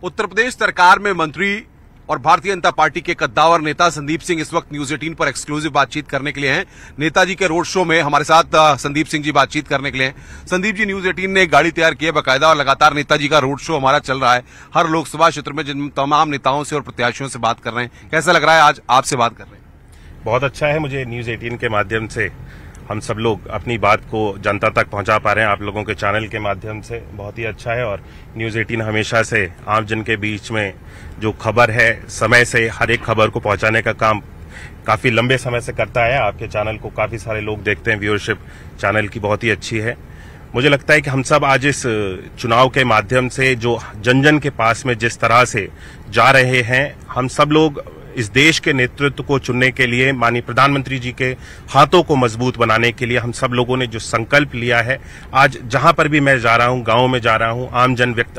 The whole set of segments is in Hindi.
उत्तर प्रदेश सरकार में मंत्री और भारतीय जनता पार्टी के कद्दावर नेता संदीप सिंह इस वक्त न्यूज 18 पर एक्सक्लूसिव बातचीत करने के लिए हैं। नेताजी के रोड शो में हमारे साथ संदीप सिंह जी बातचीत करने के लिए हैं। संदीप जी, न्यूज 18 ने एक गाड़ी तैयार की है बाकायदा और लगातार नेताजी का रोड शो हमारा चल रहा है। हर लोकसभा क्षेत्र में जिन तमाम नेताओं से और प्रत्याशियों से बात कर रहे हैं, कैसा लग रहा है आज आपसे बात कर रहे हैं? बहुत अच्छा है। मुझे न्यूज 18 के माध्यम से हम सब लोग अपनी बात को जनता तक पहुंचा पा रहे हैं, आप लोगों के चैनल के माध्यम से बहुत ही अच्छा है। और न्यूज 18 हमेशा से आम जन के बीच में जो खबर है समय से हर एक खबर को पहुंचाने का काम काफी लंबे समय से करता है। आपके चैनल को काफी सारे लोग देखते हैं, व्यूअरशिप चैनल की बहुत ही अच्छी है। मुझे लगता है कि हम सब आज इस चुनाव के माध्यम से जो जन जन के पास में जिस तरह से जा रहे हैं, हम सब लोग इस देश के नेतृत्व को चुनने के लिए, माननीय प्रधानमंत्री जी के हाथों को मजबूत बनाने के लिए हम सब लोगों ने जो संकल्प लिया है, आज जहां पर भी मैं जा रहा हूं, गांव में जा रहा हूं,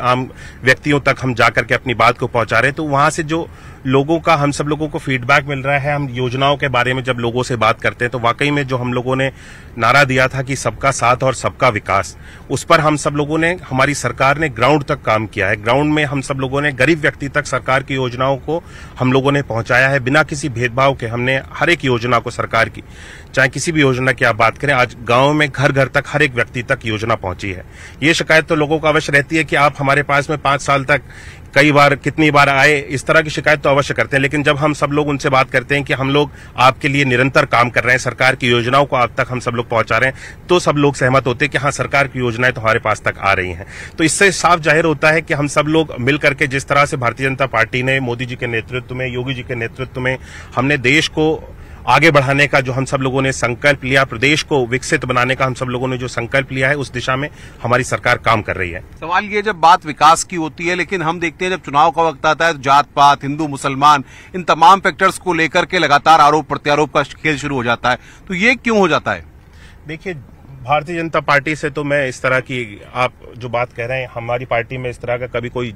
आम व्यक्तियों तक हम जाकर के अपनी बात को पहुंचा रहे हैं, तो वहां से जो लोगों का हम सब लोगों को फीडबैक मिल रहा है, हम योजनाओं के बारे में जब लोगों से बात करते हैं तो वाकई में जो हम लोगों ने नारा दिया था कि सबका साथ और सबका विकास, उस पर हम सब लोगों ने, हमारी सरकार ने ग्राउंड तक काम किया है। ग्राउंड में हम सब लोगों ने गरीब व्यक्ति तक सरकार की योजनाओं को हम लोगों ने पहुंचाया है बिना किसी भेदभाव के। हमने हर एक योजना को, सरकार की चाहे किसी भी योजना की आप बात करें, आज गांव में घर घर तक हर एक व्यक्ति तक योजना पहुंची है। ये शिकायत तो लोगों को अवश्य रहती है कि आप हमारे पास में 5 साल तक कई बार, कितनी बार आए, इस तरह की शिकायत तो अवश्य करते हैं। लेकिन जब हम सब लोग उनसे बात करते हैं कि हम लोग आपके लिए निरंतर काम कर रहे हैं, सरकार की योजनाओं को आप तक हम सब लोग पहुंचा रहे हैं, तो सब लोग सहमत होते हैं कि हाँ, सरकार की योजनाएं तो हमारे पास तक आ रही हैं। तो इससे साफ जाहिर होता है कि हम सब लोग मिल करके, जिस तरह से भारतीय जनता पार्टी ने मोदी जी के नेतृत्व में, योगी जी के नेतृत्व में हमने देश को आगे बढ़ाने का जो हम सब लोगों ने संकल्प लिया, प्रदेश को विकसित बनाने का हम सब लोगों ने जो संकल्प लिया है, उस दिशा में हमारी सरकार काम कर रही है। सवाल ये, जब बात विकास की होती है, लेकिन हम देखते हैं जब चुनाव का वक्त आता है तो जात पात, हिंदू मुसलमान, इन तमाम फैक्टर्स को लेकर के लगातार आरोप प्रत्यारोप का खेल शुरू हो जाता है, तो ये क्यों हो जाता है? देखिए, भारतीय जनता पार्टी से तो मैं इस तरह की, आप जो बात कह रहे हैं, हमारी पार्टी में इस तरह का कभी कोई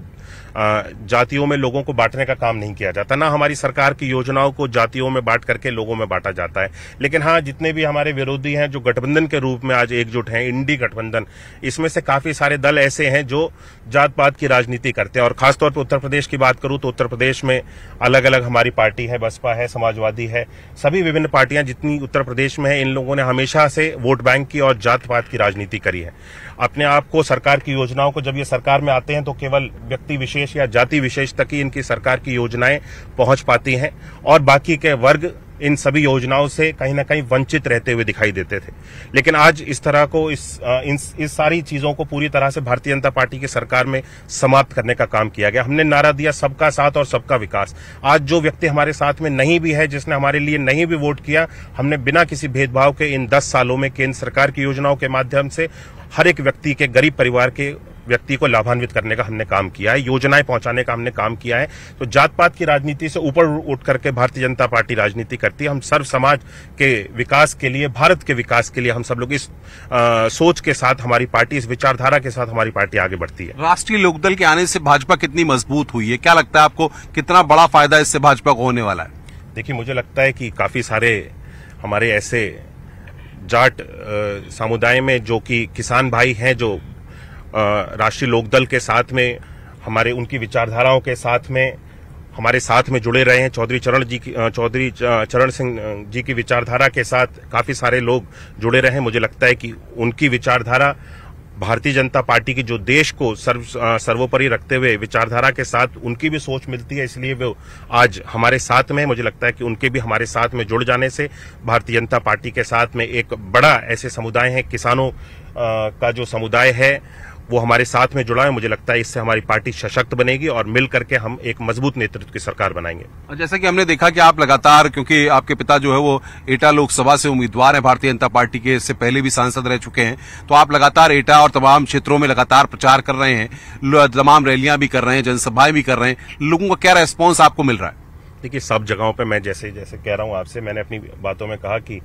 जातियों में लोगों को बांटने का काम नहीं किया जाता, ना हमारी सरकार की योजनाओं को जातियों में बांट करके लोगों में बांटा जाता है। लेकिन हाँ, जितने भी हमारे विरोधी हैं जो गठबंधन के रूप में आज एकजुट हैं, इंडी गठबंधन, इसमें से काफी सारे दल ऐसे हैं जो जात पात की राजनीति करते हैं। और खासतौर पर उत्तर प्रदेश की बात करूं तो उत्तर प्रदेश में अलग अलग हमारी पार्टी है, बसपा है, समाजवादी है, सभी विभिन्न पार्टियां जितनी उत्तर प्रदेश में है, इन लोगों ने हमेशा से वोट बैंक की और जात पात की राजनीति करी है। अपने आप को, सरकार की योजनाओं को, जब ये सरकार में आते हैं तो केवल व्यक्ति विशेष या जाति विशेष तक ही इनकी सरकार की योजनाएं पहुंच पाती हैं और बाकी के वर्ग इन सभी योजनाओं से कहीं ना कहीं वंचित रहते हुए दिखाई देते थे। लेकिन आज इस तरह को, इस सारी चीजों को पूरी तरह से भारतीय जनता पार्टी की सरकार में समाप्त करने का काम किया गया। हमने नारा दिया सबका साथ और सबका विकास। आज जो व्यक्ति हमारे साथ में नहीं भी है, जिसने हमारे लिए नहीं भी वोट किया, हमने बिना किसी भेदभाव के इन 10 सालों में केंद्र सरकार की योजनाओं के माध्यम से हर एक व्यक्ति के, गरीब परिवार के व्यक्ति को लाभान्वित करने का हमने काम किया है, योजनाएं पहुंचाने का हमने काम किया है। तो जात पात की राजनीति से ऊपर उठ करके भारतीय जनता पार्टी राजनीति करती है। हम सर्व समाज के विकास के लिए, भारत के विकास के लिए हम सब लोग इस सोच के साथ, हमारी पार्टी इस विचारधारा के साथ हमारी पार्टी आगे बढ़ती है। राष्ट्रीय लोकदल के आने से भाजपा कितनी मजबूत हुई है? क्या लगता है आपको, कितना बड़ा फायदा इससे भाजपा को होने वाला है? देखिए, मुझे लगता है कि काफी सारे हमारे ऐसे जाट समुदाय में जो कि किसान भाई हैं, जो राष्ट्रीय लोकदल के साथ में, हमारे उनकी विचारधाराओं के साथ में हमारे साथ में जुड़े रहे हैं। चौधरी चरण सिंह जी की विचारधारा के साथ काफी सारे लोग जुड़े रहे हैं। मुझे लगता है कि उनकी विचारधारा भारतीय जनता पार्टी की, जो देश को सर्वोपरि रखते हुए विचारधारा के साथ उनकी भी सोच मिलती है, इसलिए वो आज हमारे साथ में। मुझे लगता है कि उनके भी हमारे साथ में जुड़ जाने से भारतीय जनता पार्टी के साथ में एक बड़ा ऐसे समुदाय है, किसानों का जो समुदाय है, वो हमारे साथ में जुड़ा है। मुझे लगता है इससे हमारी पार्टी सशक्त बनेगी और मिल करके हम एक मजबूत नेतृत्व की सरकार बनाएंगे। और जैसा कि हमने देखा कि आप लगातार, क्योंकि आपके पिता जो है वो एटा लोकसभा से उम्मीदवार हैं भारतीय जनता पार्टी के, इससे पहले भी सांसद रह चुके हैं, तो आप लगातार एटा और तमाम क्षेत्रों में लगातार प्रचार कर रहे हैं, तमाम रैलियां भी कर रहे हैं, जनसभाएं भी कर रहे हैं, लोगों का क्या रेस्पॉन्स आपको मिल रहा है? देखिए, सब जगहों पर मैं जैसे कह रहा हूं आपसे, मैंने अपनी बातों में कहा कि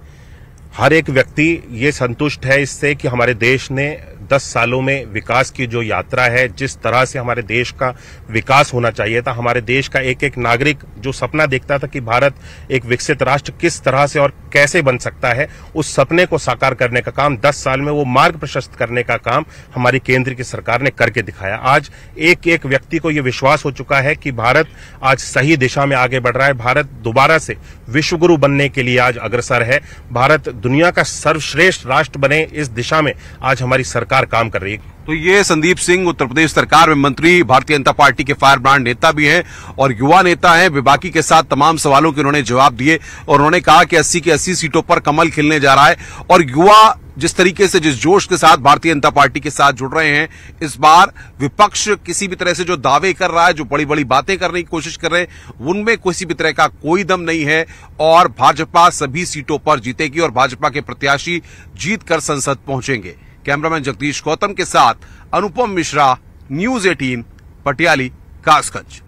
हर एक व्यक्ति ये संतुष्ट है इससे कि हमारे देश ने 10 सालों में विकास की जो यात्रा है, जिस तरह से हमारे देश का विकास होना चाहिए था, हमारे देश का एक एक नागरिक जो सपना देखता था कि भारत एक विकसित राष्ट्र किस तरह से और कैसे बन सकता है, उस सपने को साकार करने का काम 10 साल में, वो मार्ग प्रशस्त करने का काम हमारी केंद्र की सरकार ने करके दिखाया। आज एक एक व्यक्ति को यह विश्वास हो चुका है कि भारत आज सही दिशा में आगे बढ़ रहा है। भारत दोबारा से विश्वगुरु बनने के लिए आज अग्रसर है। भारत दुनिया का सर्वश्रेष्ठ राष्ट्र बने, इस दिशा में आज हमारी सरकार काम कर रही है। तो ये संदीप सिंह उत्तर प्रदेश सरकार में मंत्री, भारतीय जनता पार्टी के फायर ब्रांड नेता भी हैं और युवा नेता हैं। बेबाकी के साथ तमाम सवालों के उन्होंने जवाब दिए और उन्होंने कहा कि 80 की 80 सीटों पर कमल खिलने जा रहा है। और युवा जिस तरीके से, जिस जोश के साथ भारतीय जनता पार्टी के साथ जुड़ रहे हैं, इस बार विपक्ष किसी भी तरह से जो दावे कर रहा है, जो बड़ी बड़ी बातें करने की कोशिश कर रहे हैं, उनमें किसी भी तरह का कोई दम नहीं है और भाजपा सभी सीटों पर जीतेगी और भाजपा के प्रत्याशी जीतकर संसद पहुंचेंगे। कैमरामैन जगदीश गौतम के साथ अनुपम मिश्रा, न्यूज़ 18, पटियाली, कासगंज।